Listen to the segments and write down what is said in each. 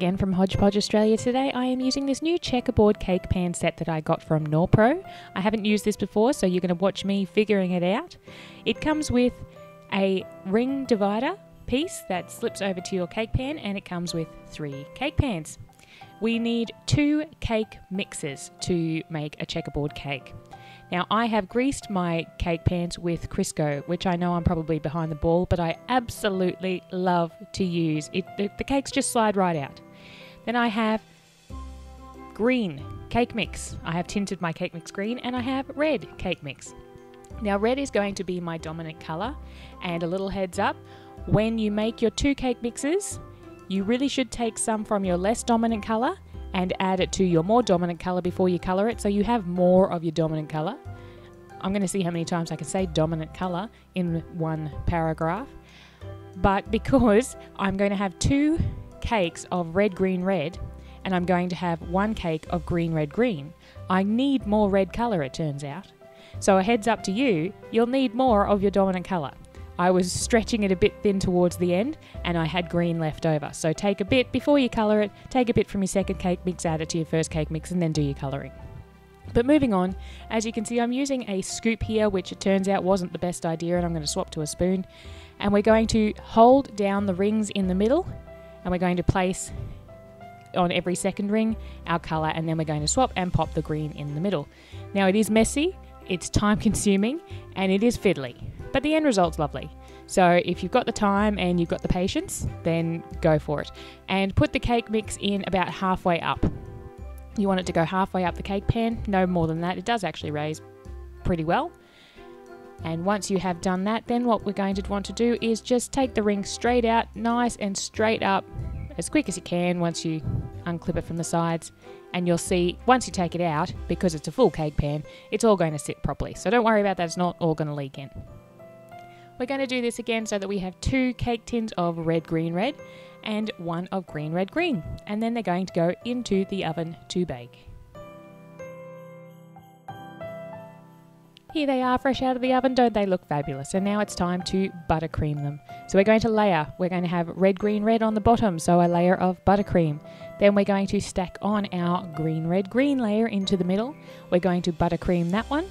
again from Hodge, Podge, Australia. Today I am using this new checkerboard cake pan set that I got from Norpro. I haven't used this before, so you're going to watch me figuring it out. It comes with a ring divider piece that slips over to your cake pan, and it comes with 3 cake pans. We need 2 cake mixes to make a checkerboard cake. Now, I have greased my cake pans with Crisco, which I know I'm probably behind the ball, but I absolutely love to use. The cakes just slide right out. Then I have green cake mix. I have tinted my cake mix green, and I have red cake mix. Now, red is going to be my dominant colour, and a little heads up, when you make your 2 cake mixes, you really should take some from your less dominant colour and add it to your more dominant colour before you colour it, so you have more of your dominant colour. I'm going to see how many times I can say dominant colour in one paragraph. But because I'm going to have 2 cakes of red, green, red, and I'm going to have 1 cake of green, red, green, I need more red colour, it turns out. So a heads up to you, you'll need more of your dominant colour. I was stretching it a bit thin towards the end, and I had green left over. So take a bit before you colour it, take a bit from your second cake mix, add it to your first cake mix, and then do your colouring. But moving on, as you can see, I'm using a scoop here, which it turns out wasn't the best idea, and I'm going to swap to a spoon. And we're going to hold down the rings in the middle, and we're going to place on every second ring our colour, and then we're going to swap and pop the green in the middle. Now, it is messy, it's time consuming, and it is fiddly. But the end result's lovely. So if you've got the time and you've got the patience, then go for it. And put the cake mix in about halfway up. You want it to go halfway up the cake pan, no more than that. It does actually raise pretty well. And once you have done that, then what we're going to want to do is just take the ring straight out, nice and straight up, as quick as you can once you unclip it from the sides. And you'll see, once you take it out, because it's a full cake pan, it's all going to sit properly. So don't worry about that, it's not all going to leak in. We're going to do this again so that we have 2 cake tins of red, green, red and 1 of green, red, green. And then they're going to go into the oven to bake. Here they are, fresh out of the oven. Don't they look fabulous? And now it's time to buttercream them. So we're going to layer. We're going to have red, green, red on the bottom, so a layer of buttercream. Then we're going to stack on our green, red, green layer into the middle. We're going to buttercream that one.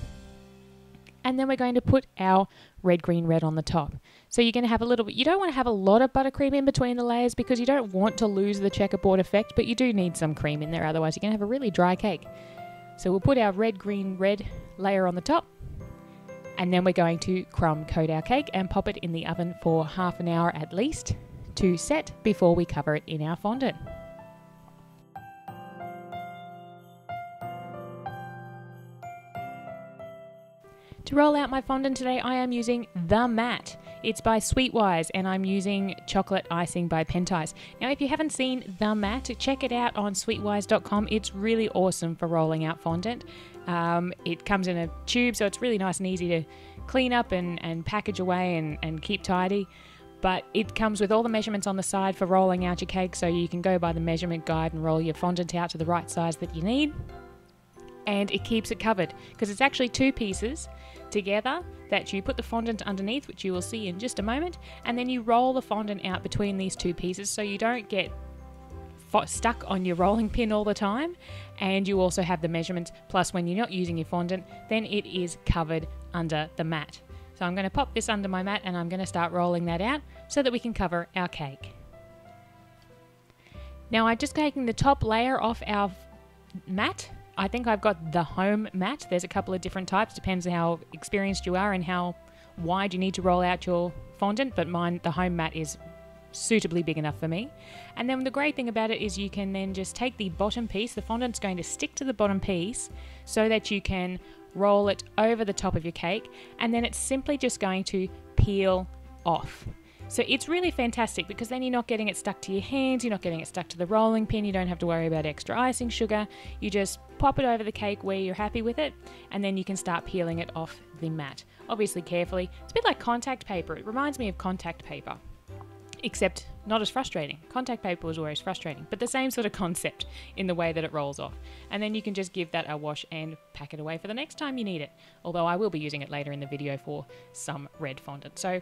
And then we're going to put our red, green, red on the top. So you're going to have a little bit, you don't want to have a lot of buttercream in between the layers because you don't want to lose the checkerboard effect, but you do need some cream in there, otherwise you're going to have a really dry cake. So we'll put our red, green, red layer on the top, and then we're going to crumb coat our cake and pop it in the oven for half an hour at least to set before we cover it in our fondant. To roll out my fondant today, I am using The Matte. It's by Sweetwise, and I'm using chocolate icing by Pentice. Now, if you haven't seen The Matte, check it out on sweetwise.com. It's really awesome for rolling out fondant. It comes in a tube, so it's really nice and easy to clean up and package away and keep tidy. But it comes with all the measurements on the side for rolling out your cake, so you can go by the measurement guide and roll your fondant out to the right size that you need. And it keeps it covered because it's actually 2 pieces together that you put the fondant underneath, which you will see in just a moment, and then you roll the fondant out between these 2 pieces so you don't get stuck on your rolling pin all the time, and you also have the measurements, plus when you're not using your fondant, then it is covered under the mat. So I'm going to pop this under my mat and I'm going to start rolling that out so that we can cover our cake. Now I'm just taking the top layer off our mat. I think I've got the home mat. There's a couple of different types, depends on how experienced you are and how wide you need to roll out your fondant, but mine, the home mat, is suitably big enough for me. And then the great thing about it is you can then just take the bottom piece, the fondant's going to stick to the bottom piece so that you can roll it over the top of your cake, and then it's simply just going to peel off. So it's really fantastic because then you're not getting it stuck to your hands, you're not getting it stuck to the rolling pin, you don't have to worry about extra icing sugar. You just pop it over the cake where you're happy with it, and then you can start peeling it off the mat. Obviously carefully. It's a bit like contact paper. It reminds me of contact paper, except not as frustrating. Contact paper was always frustrating, but the same sort of concept in the way that it rolls off. And then you can just give that a wash and pack it away for the next time you need it. Although I will be using it later in the video for some red fondant. So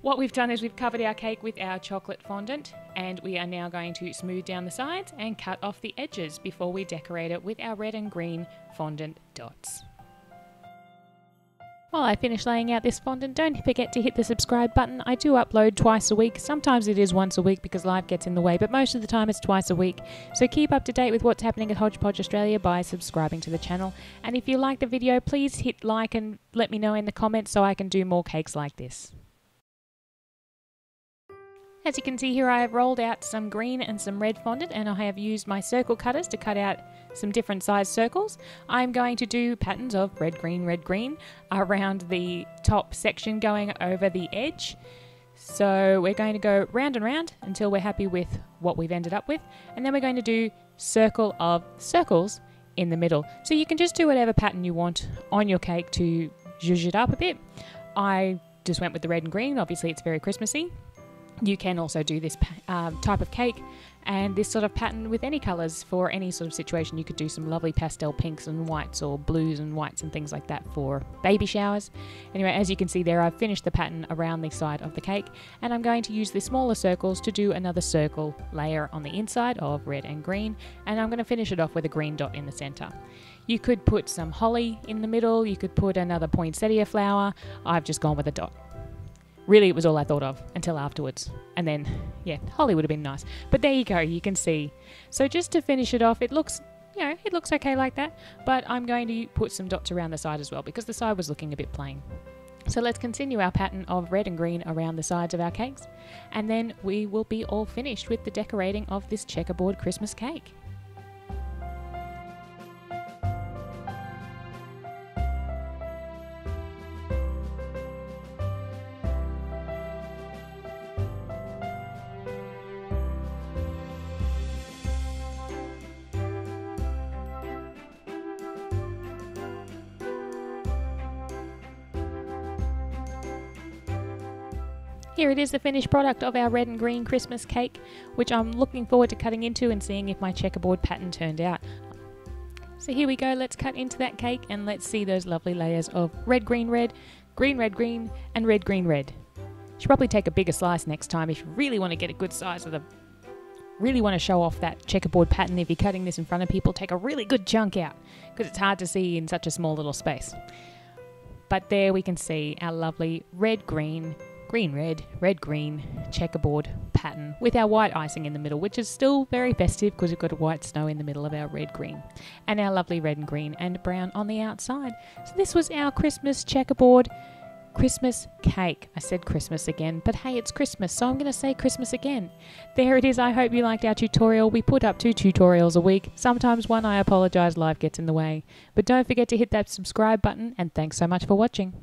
What we've done is we've covered our cake with our chocolate fondant, and we are now going to smooth down the sides and cut off the edges before we decorate it with our red and green fondant dots. While I finish laying out this fondant, don't forget to hit the subscribe button. I do upload twice a week. Sometimes it is once a week because life gets in the way, but most of the time it's twice a week. So keep up to date with what's happening at Hodge Podge Australia by subscribing to the channel. And if you like the video, please hit like and let me know in the comments so I can do more cakes like this. As you can see here, I have rolled out some green and some red fondant, and I have used my circle cutters to cut out some different size circles. I'm going to do patterns of red, green around the top section going over the edge. So we're going to go round and round until we're happy with what we've ended up with, and then we're going to do circle of circles in the middle. So you can just do whatever pattern you want on your cake to zhuzh it up a bit. I just went with the red and green. Obviously it's very Christmassy. You can also do this type of cake and this sort of pattern with any colours for any sort of situation. You could do some lovely pastel pinks and whites or blues and whites and things like that for baby showers. Anyway, as you can see there, I've finished the pattern around the side of the cake, and I'm going to use the smaller circles to do another circle layer on the inside of red and green, and I'm going to finish it off with a green dot in the centre. You could put some holly in the middle, you could put another poinsettia flower. I've just gone with a dot. Really, it was all I thought of until afterwards. And then, yeah, holly would have been nice. But there you go, you can see. So just to finish it off, it looks, it looks okay like that. But I'm going to put some dots around the side as well because the side was looking a bit plain. So let's continue our pattern of red and green around the sides of our cakes. And then we will be all finished with the decorating of this checkerboard Christmas cake. Here it is, the finished product of our red and green Christmas cake, which I'm looking forward to cutting into and seeing if my checkerboard pattern turned out. So here we go, let's cut into that cake and let's see those lovely layers of red, green, and red, green, red. Should probably take a bigger slice next time if you really want to get a good size of really want to show off that checkerboard pattern. If you're cutting this in front of people, take a really good chunk out because it's hard to see in such a small little space. But there we can see our lovely red, green, red, green checkerboard pattern with our white icing in the middle, which is still very festive because we've got a white snow in the middle of our red, green, and our lovely red and green and brown on the outside. So this was our Christmas checkerboard Christmas cake. I said Christmas again, but hey, it's Christmas, so I'm going to say Christmas again. There it is. I hope you liked our tutorial. We put up 2 tutorials a week. Sometimes one, I apologise, life gets in the way. But don't forget to hit that subscribe button, and thanks so much for watching.